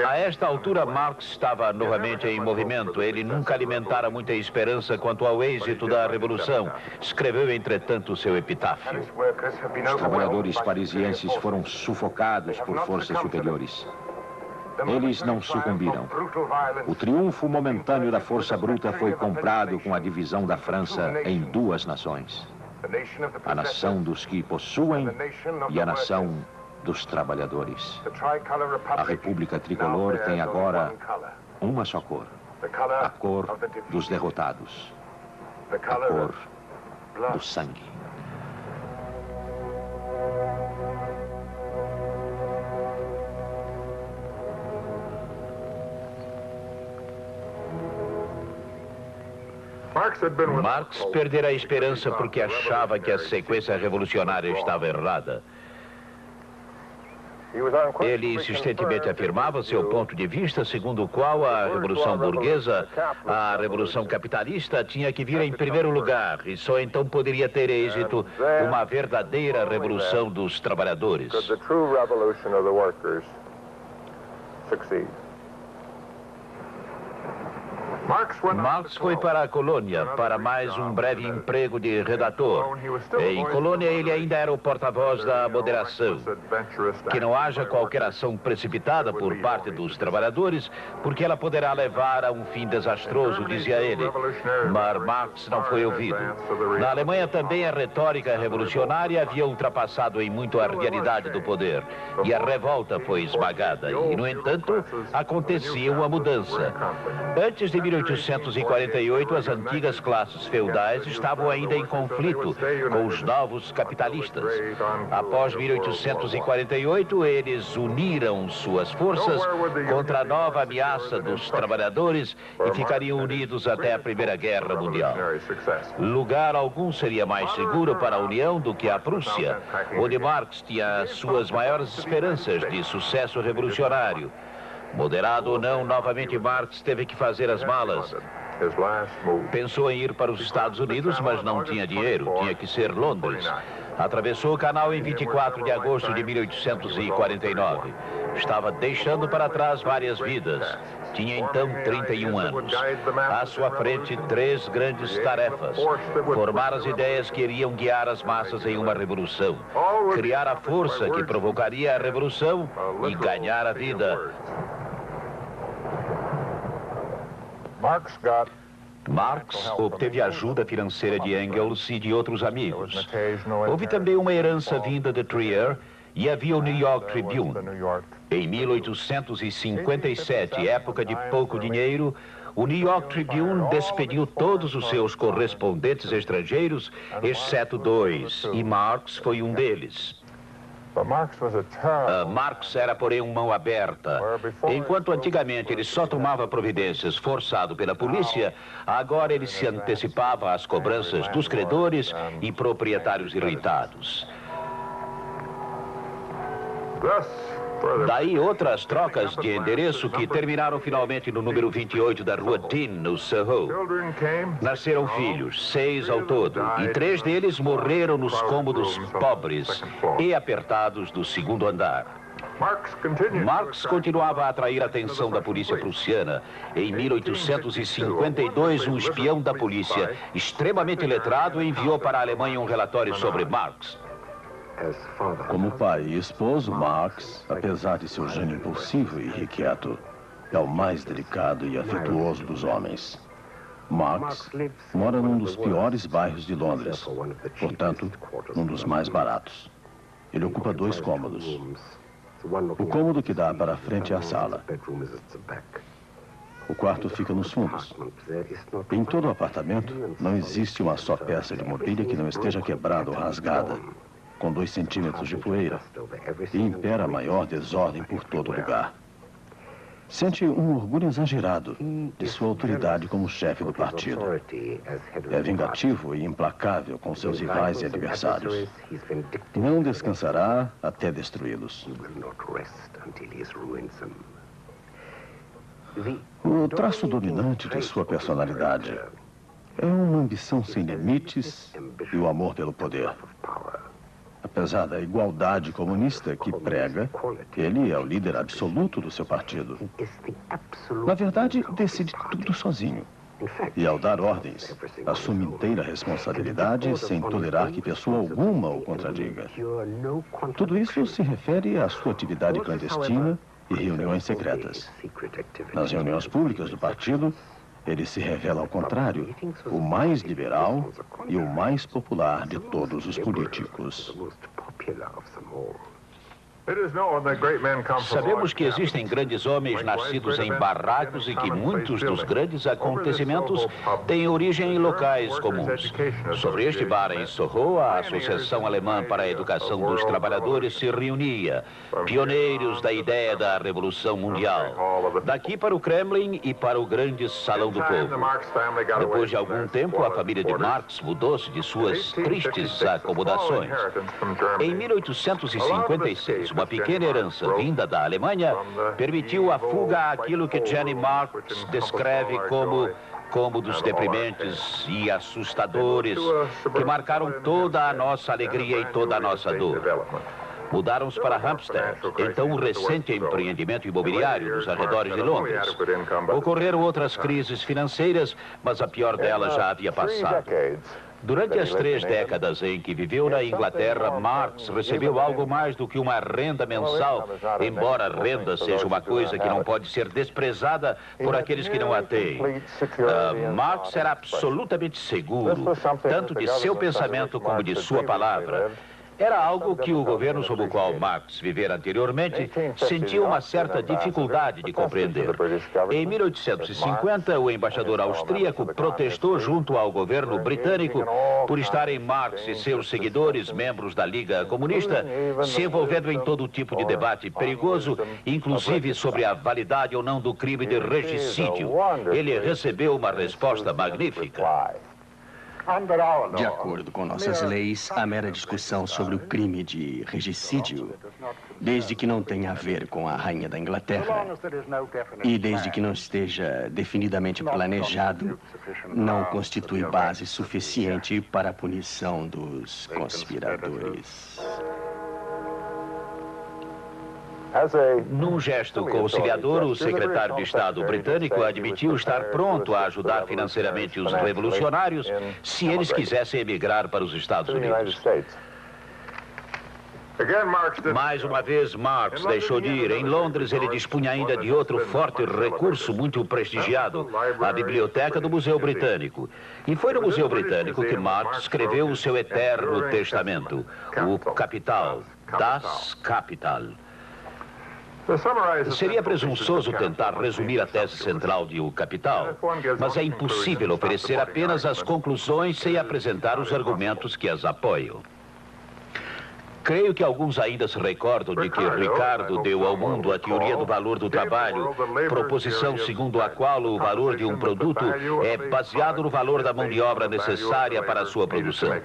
A esta altura, Marx estava novamente em movimento. Ele nunca alimentara muita esperança quanto ao êxito da Revolução. Escreveu, entretanto, seu epitáfio. Os trabalhadores parisienses foram sufocados por forças superiores. Eles não sucumbiram. O triunfo momentâneo da força bruta foi comprado com a divisão da França em duas nações. A nação dos que possuem e a nação dos trabalhadores. A República Tricolor tem agora uma só cor. A cor dos derrotados. A cor do sangue. Marx perdera a esperança porque achava que a sequência revolucionária estava errada. Ele insistentemente afirmava seu ponto de vista, segundo o qual a Revolução Burguesa, a Revolução Capitalista, tinha que vir em primeiro lugar e só então poderia ter êxito uma verdadeira Revolução dos Trabalhadores. Marx foi para a colônia para mais um breve emprego de redator. Em colônia ele ainda era o porta-voz da moderação. Que não haja qualquer ação precipitada por parte dos trabalhadores, porque ela poderá levar a um fim desastroso, dizia ele. Mas Marx não foi ouvido. Na Alemanha também a retórica revolucionária havia ultrapassado em muito a realidade do poder. E a revolta foi esmagada. E, no entanto, acontecia uma mudança. Antes de 1848, as antigas classes feudais estavam ainda em conflito com os novos capitalistas. Após 1848, eles uniram suas forças contra a nova ameaça dos trabalhadores e ficariam unidos até a Primeira Guerra Mundial. Lugar algum seria mais seguro para a União do que a Prússia, onde Marx tinha suas maiores esperanças de sucesso revolucionário. Moderado ou não, novamente Marx teve que fazer as malas. Pensou em ir para os Estados Unidos, mas não tinha dinheiro, tinha que ser Londres. Atravessou o canal em 24 de agosto de 1849. Estava deixando para trás várias vidas. Tinha então 31 anos. À sua frente, 3 grandes tarefas. Formar as ideias que iriam guiar as massas em uma revolução. Criar a força que provocaria a revolução e ganhar a vida. Marx obteve ajuda financeira de Engels e de outros amigos. Houve também uma herança vinda de Trier e havia o New York Tribune. Em 1857, época de pouco dinheiro, o New York Tribune despediu todos os seus correspondentes estrangeiros, exceto 2, e Marx foi um deles. Marx era, porém, mão aberta. Enquanto antigamente ele só tomava providências forçado pela polícia, agora ele se antecipava às cobranças dos credores e proprietários irritados. Daí outras trocas de endereço que terminaram finalmente no número 28 da Rua Dean, no Soho. Nasceram filhos, 6 ao todo, e 3 deles morreram nos cômodos pobres e apertados do segundo andar. Marx continuava a atrair a atenção da polícia prussiana. Em 1852, um espião da polícia, extremamente letrado, enviou para a Alemanha um relatório sobre Marx. Como pai e esposo, Marx, apesar de seu gênio impulsivo e irrequieto, é o mais delicado e afetuoso dos homens. Marx mora num dos piores bairros de Londres, portanto, num dos mais baratos. Ele ocupa 2 cômodos. O cômodo que dá para a frente é a sala. O quarto fica nos fundos. Em todo o apartamento, não existe uma só peça de mobília que não esteja quebrada ou rasgada, com 2 centímetros de poeira, e impera a maior desordem por todo lugar. Sente um orgulho exagerado de sua autoridade como chefe do partido. É vingativo e implacável com seus rivais e adversários. Não descansará até destruí-los. O traço dominante de sua personalidade é uma ambição sem limites e o amor pelo poder. Apesar da igualdade comunista que prega, ele é o líder absoluto do seu partido. Na verdade, decide tudo sozinho. E ao dar ordens, assume inteira responsabilidade sem tolerar que pessoa alguma o contradiga. Tudo isso se refere à sua atividade clandestina e reuniões secretas. Nas reuniões públicas do partido, ele se revela ao contrário, o mais liberal e o mais popular de todos os políticos. Sabemos que existem grandes homens nascidos em barracos e que muitos dos grandes acontecimentos têm origem em locais comuns. Sobre este bar em Soho, a Associação Alemã para a Educação dos Trabalhadores se reunia, pioneiros da ideia da Revolução Mundial. Daqui para o Kremlin e para o grande Salão do Povo. Depois de algum tempo, a família de Marx mudou-se de suas tristes acomodações. Em 1856, uma pequena herança vinda da Alemanha permitiu a fuga àquilo que Jenny Marx descreve como cômodos deprimentes e assustadores que marcaram toda a nossa alegria e toda a nossa dor. Mudaram-se para Hampstead, então um recente empreendimento imobiliário nos arredores de Londres. Ocorreram outras crises financeiras, mas a pior delas já havia passado. Durante as 3 décadas em que viveu na Inglaterra, Marx recebeu algo mais do que uma renda mensal, embora a renda seja uma coisa que não pode ser desprezada por aqueles que não a têm. Marx era absolutamente seguro, tanto de seu pensamento como de sua palavra. Era algo que o governo sob o qual Marx vivera anteriormente sentia uma certa dificuldade de compreender. Em 1850, o embaixador austríaco protestou junto ao governo britânico por estarem Marx e seus seguidores, membros da Liga Comunista, se envolvendo em todo tipo de debate perigoso, inclusive sobre a validade ou não do crime de regicídio. Ele recebeu uma resposta magnífica. De acordo com nossas leis, a mera discussão sobre o crime de regicídio, desde que não tenha a ver com a rainha da Inglaterra e desde que não esteja definidamente planejado, não constitui base suficiente para a punição dos conspiradores. Num gesto conciliador, o secretário de Estado britânico admitiu estar pronto a ajudar financeiramente os revolucionários se eles quisessem emigrar para os Estados Unidos. Mais uma vez, Marx deixou de ir. Em Londres, ele dispunha ainda de outro forte recurso muito prestigiado, a biblioteca do Museu Britânico. E foi no Museu Britânico que Marx escreveu o seu eterno testamento, o Capital, Das Kapital. Seria presunçoso tentar resumir a tese central de O Capital, mas é impossível oferecer apenas as conclusões sem apresentar os argumentos que as apoiam. Creio que alguns ainda se recordam de que Ricardo deu ao mundo a teoria do valor do trabalho, proposição segundo a qual o valor de um produto é baseado no valor da mão de obra necessária para a sua produção.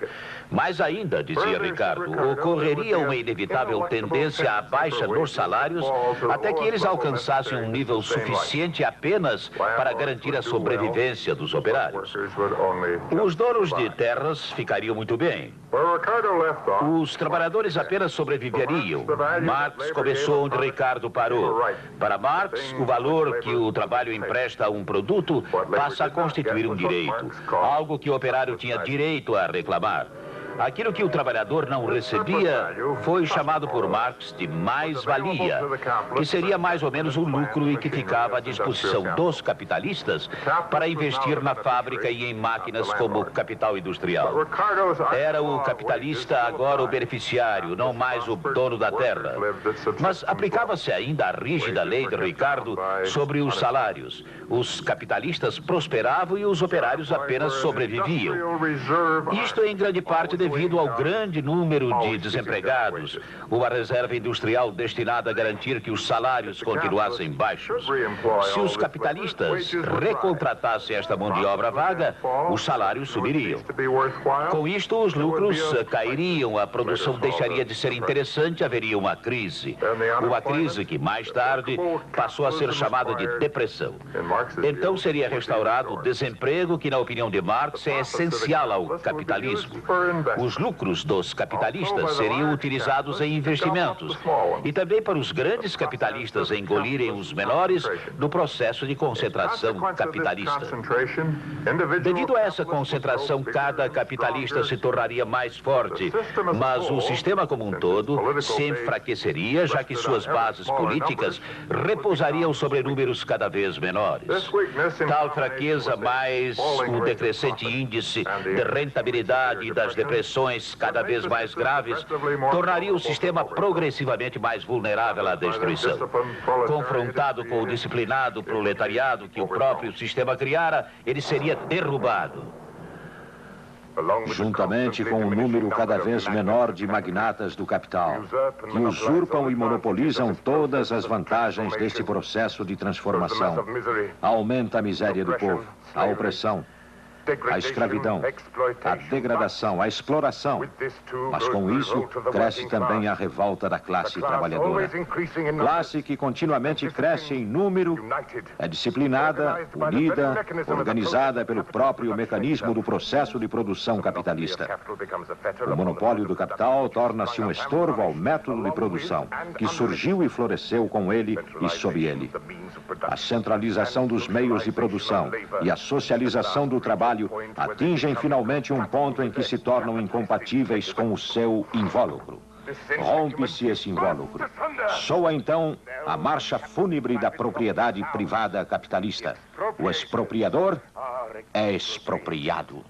Mais ainda, dizia Ricardo, ocorreria uma inevitável tendência à baixa nos salários até que eles alcançassem um nível suficiente apenas para garantir a sobrevivência dos operários. Os donos de terras ficariam muito bem. Os trabalhadores apenas sobreviveriam. Marx começou onde Ricardo parou. Para Marx, o valor que o trabalho empresta a um produto passa a constituir um direito, algo que o operário tinha direito a reclamar. Aquilo que o trabalhador não recebia foi chamado por Marx de mais-valia, que seria mais ou menos o lucro e que ficava à disposição dos capitalistas para investir na fábrica e em máquinas como capital industrial. Era o capitalista agora o beneficiário, não mais o dono da terra. Mas aplicava-se ainda a rígida lei de Ricardo sobre os salários. Os capitalistas prosperavam e os operários apenas sobreviviam. Isto em grande parte devido ao grande número de desempregados, uma reserva industrial destinada a garantir que os salários continuassem baixos. Se os capitalistas recontratassem esta mão de obra vaga, os salários subiriam. Com isto, os lucros cairiam, a produção deixaria de ser interessante, haveria uma crise. Uma crise que, mais tarde, passou a ser chamada de depressão. Então seria restaurado o desemprego que, na opinião de Marx, é essencial ao capitalismo. Os lucros dos capitalistas seriam utilizados em investimentos e também para os grandes capitalistas engolirem os menores no processo de concentração capitalista. Devido a essa concentração, cada capitalista se tornaria mais forte, mas o sistema como um todo se enfraqueceria, já que suas bases políticas repousariam sobre números cada vez menores. Tal fraqueza, mais o decrescente índice de rentabilidade e das depressões cada vez mais graves, tornaria o sistema progressivamente mais vulnerável à destruição. Confrontado com o disciplinado proletariado que o próprio sistema criara, ele seria derrubado. Juntamente com um número cada vez menor de magnatas do capital, que usurpam e monopolizam todas as vantagens deste processo de transformação, aumenta a miséria do povo, a opressão, a escravidão, a degradação, a exploração. Mas com isso, cresce também a revolta da classe trabalhadora. Classe que continuamente cresce em número, é disciplinada, unida, organizada pelo próprio mecanismo do processo de produção capitalista. O monopólio do capital torna-se um estorvo ao método de produção, que surgiu e floresceu com ele e sob ele. A centralização dos meios de produção e a socialização do trabalho atingem finalmente um ponto em que se tornam incompatíveis com o seu invólucro. Rompe-se esse invólucro. Soa então a marcha fúnebre da propriedade privada capitalista. O expropriador é expropriado.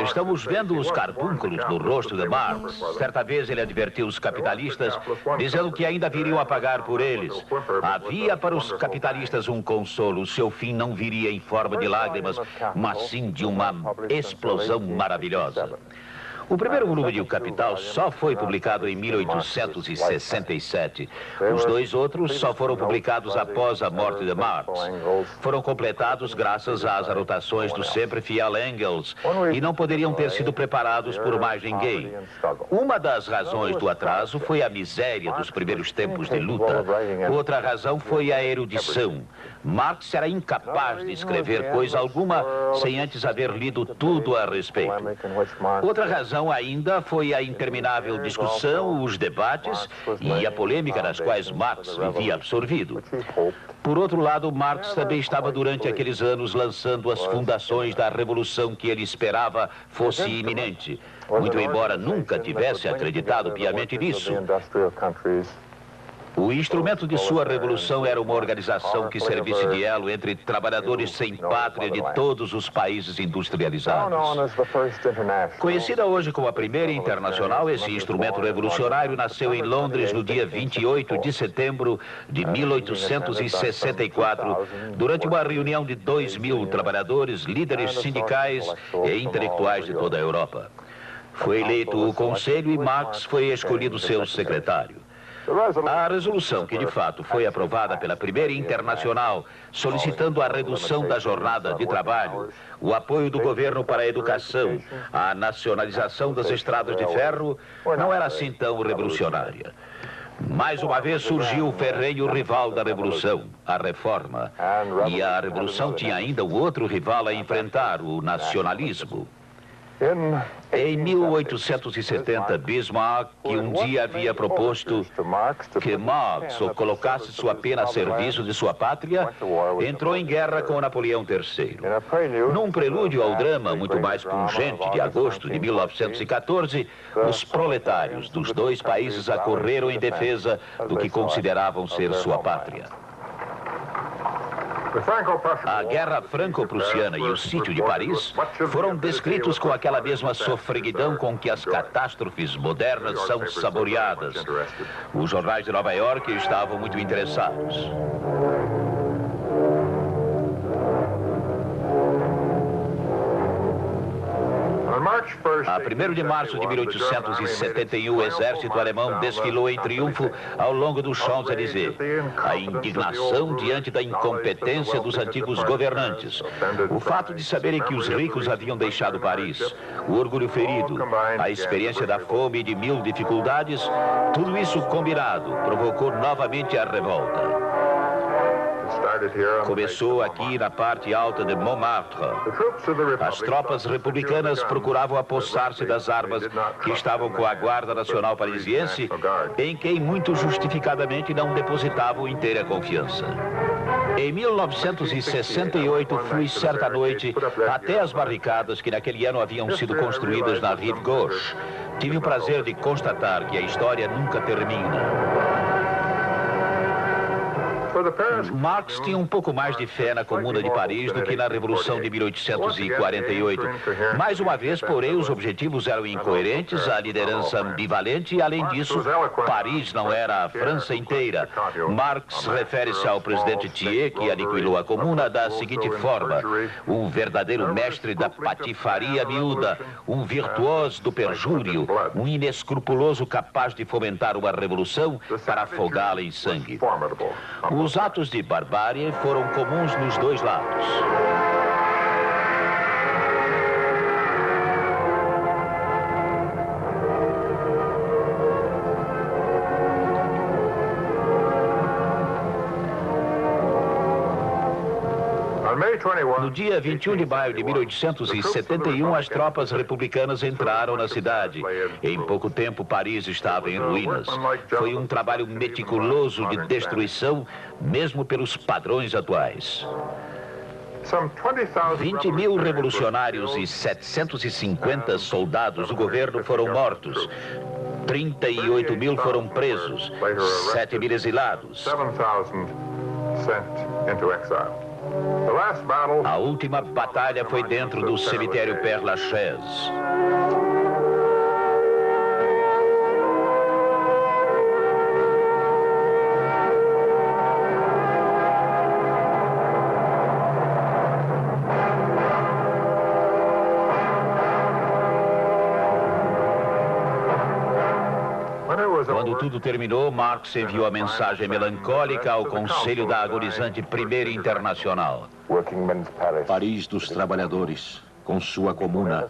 Estamos vendo os carbúnculos no rosto de Marx. Certa vez ele advertiu os capitalistas, dizendo que ainda viriam a pagar por eles. Havia para os capitalistas um consolo. Seu fim não viria em forma de lágrimas, mas sim de uma explosão maravilhosa. O primeiro volume de O Capital só foi publicado em 1867. Os dois outros só foram publicados após a morte de Marx. Foram completados graças às anotações do sempre fiel Engels e não poderiam ter sido preparados por mais ninguém. Uma das razões do atraso foi a miséria dos primeiros tempos de luta. Outra razão foi a erudição. Marx era incapaz de escrever coisa alguma sem antes haver lido tudo a respeito. Outra razão ainda foi a interminável discussão, os debates e a polêmica nas quais Marx vivia absorvido. Por outro lado, Marx também estava durante aqueles anos lançando as fundações da revolução que ele esperava fosse iminente, muito embora nunca tivesse acreditado piamente nisso. O instrumento de sua revolução era uma organização que servisse de elo entre trabalhadores sem pátria de todos os países industrializados. Conhecida hoje como a primeira internacional, esse instrumento revolucionário nasceu em Londres no dia 28 de setembro de 1864, durante uma reunião de 2.000 trabalhadores, líderes sindicais e intelectuais de toda a Europa. Foi eleito o conselho e Marx foi escolhido seu secretário. A resolução, que de fato foi aprovada pela primeira internacional, solicitando a redução da jornada de trabalho, o apoio do governo para a educação, a nacionalização das estradas de ferro, não era assim tão revolucionária. Mais uma vez surgiu o ferrenho rival da Revolução, a Reforma. E a Revolução tinha ainda o outro rival a enfrentar, o nacionalismo. Em 1870, Bismarck, que um dia havia proposto que Marx colocasse sua pena a serviço de sua pátria, entrou em guerra com Napoleão III. Num prelúdio ao drama muito mais pungente de agosto de 1914, os proletários dos dois países acorreram em defesa do que consideravam ser sua pátria. A Guerra Franco-Prussiana e o Sítio de Paris foram descritos com aquela mesma sofreguidão com que as catástrofes modernas são saboreadas. Os jornais de Nova York estavam muito interessados. A 1º de março de 1871, o exército alemão desfilou em triunfo ao longo do Champs-Élysées. A indignação diante da incompetência dos antigos governantes, o fato de saberem que os ricos haviam deixado Paris, o orgulho ferido, a experiência da fome e de 1000 dificuldades, tudo isso combinado provocou novamente a revolta. Começou aqui na parte alta de Montmartre. As tropas republicanas procuravam apossar-se das armas que estavam com a Guarda Nacional Parisiense, em quem muito justificadamente não depositavam inteira confiança. Em 1968, fui certa noite até as barricadas que naquele ano haviam sido construídas na Rive Gauche. Tive o prazer de constatar que a história nunca termina. Marx tinha um pouco mais de fé na Comuna de Paris do que na Revolução de 1848. Mais uma vez, porém, os objetivos eram incoerentes, a liderança ambivalente e, além disso, Paris não era a França inteira. Marx refere-se ao presidente Thiers, que aniquilou a Comuna, da seguinte forma: um verdadeiro mestre da patifaria miúda, um virtuoso do perjúrio, um inescrupuloso capaz de fomentar uma revolução para afogá-la em sangue. Os atos de barbárie foram comuns nos dois lados. No dia 21 de maio de 1871, as tropas republicanas entraram na cidade. Em pouco tempo, Paris estava em ruínas. Foi um trabalho meticuloso de destruição, mesmo pelos padrões atuais. 20.000 revolucionários e 750 soldados do governo foram mortos. 38.000 foram presos, 7.000 exilados. A última batalha foi dentro do cemitério Père Lachaise. Quando tudo terminou, Marx enviou a mensagem melancólica ao Conselho da agonizante Primeira Internacional. Paris dos Trabalhadores, com sua comuna,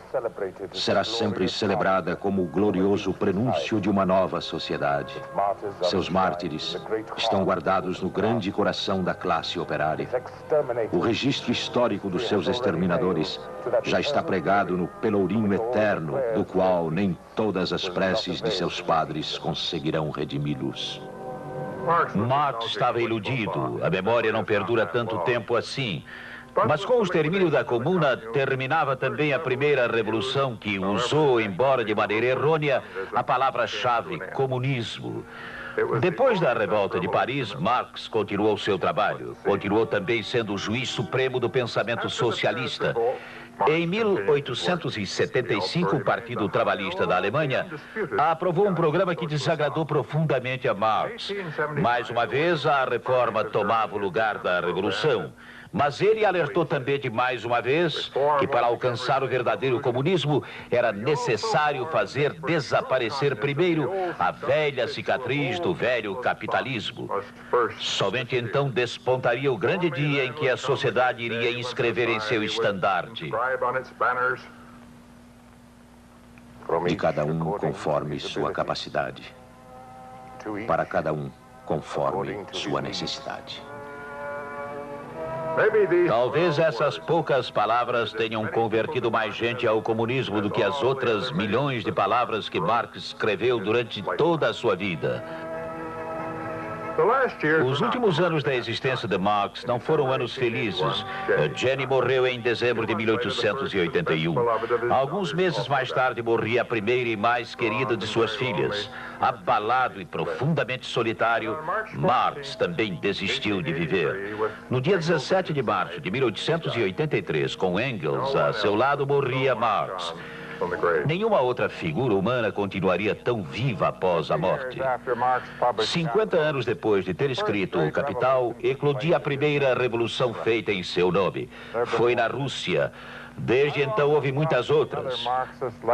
será sempre celebrada como o glorioso prenúncio de uma nova sociedade. Seus mártires estão guardados no grande coração da classe operária. O registro histórico dos seus exterminadores já está pregado no pelourinho eterno, do qual nem todas as preces de seus padres conseguirão redimi-los. Marx estava iludido. A memória não perdura tanto tempo assim. Mas com o extermínio da comuna, terminava também a primeira revolução que usou, embora de maneira errônea, a palavra-chave comunismo. Depois da revolta de Paris, Marx continuou seu trabalho. Continuou também sendo o juiz supremo do pensamento socialista. Em 1875, o Partido Trabalhista da Alemanha aprovou um programa que desagradou profundamente a Marx. Mais uma vez, a reforma tomava o lugar da revolução. Mas ele alertou também de mais uma vez que para alcançar o verdadeiro comunismo era necessário fazer desaparecer primeiro a velha cicatriz do velho capitalismo. Somente então despontaria o grande dia em que a sociedade iria inscrever em seu estandarte: De cada um conforme sua capacidade, para cada um conforme sua necessidade. Talvez essas poucas palavras tenham convertido mais gente ao comunismo do que as outras milhões de palavras que Marx escreveu durante toda a sua vida. Os últimos anos da existência de Marx não foram anos felizes. Jenny morreu em dezembro de 1881. Alguns meses mais tarde morria a primeira e mais querida de suas filhas. Abalado e profundamente solitário, Marx também desistiu de viver. No dia 17 de março de 1883, com Engels a seu lado, morria Marx. Nenhuma outra figura humana continuaria tão viva após a morte. 50 anos depois de ter escrito O Capital, eclodia a primeira revolução feita em seu nome. Foi na Rússia. Desde então houve muitas outras.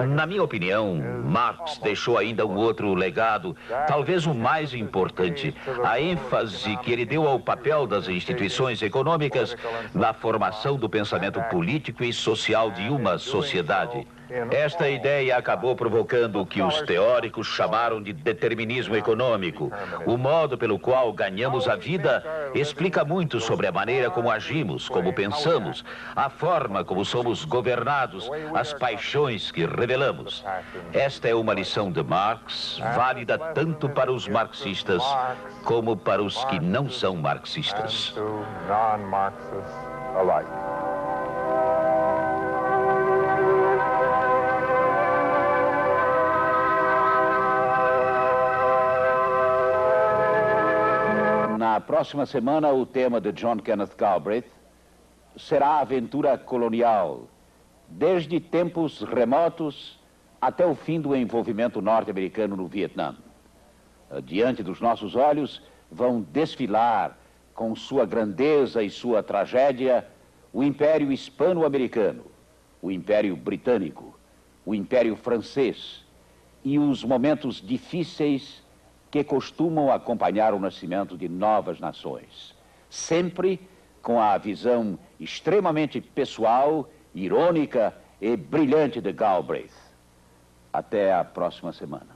Na minha opinião, Marx deixou ainda um outro legado, talvez o mais importante, a ênfase que ele deu ao papel das instituições econômicas na formação do pensamento político e social de uma sociedade. Esta ideia acabou provocando o que os teóricos chamaram de determinismo econômico. O modo pelo qual ganhamos a vida explica muito sobre a maneira como agimos, como pensamos, a forma como somos governados, as paixões que revelamos. Esta é uma lição de Marx, válida tanto para os marxistas como para os que não são marxistas. Na próxima semana, o tema de John Kenneth Galbraith será a aventura colonial, desde tempos remotos até o fim do envolvimento norte-americano no Vietnã. Diante dos nossos olhos vão desfilar, com sua grandeza e sua tragédia, o Império Hispano-Americano, o Império Britânico, o Império Francês e os momentos difíceis que costumam acompanhar o nascimento de novas nações, sempre com a visão extremamente pessoal, irônica e brilhante de Galbraith. Até a próxima semana.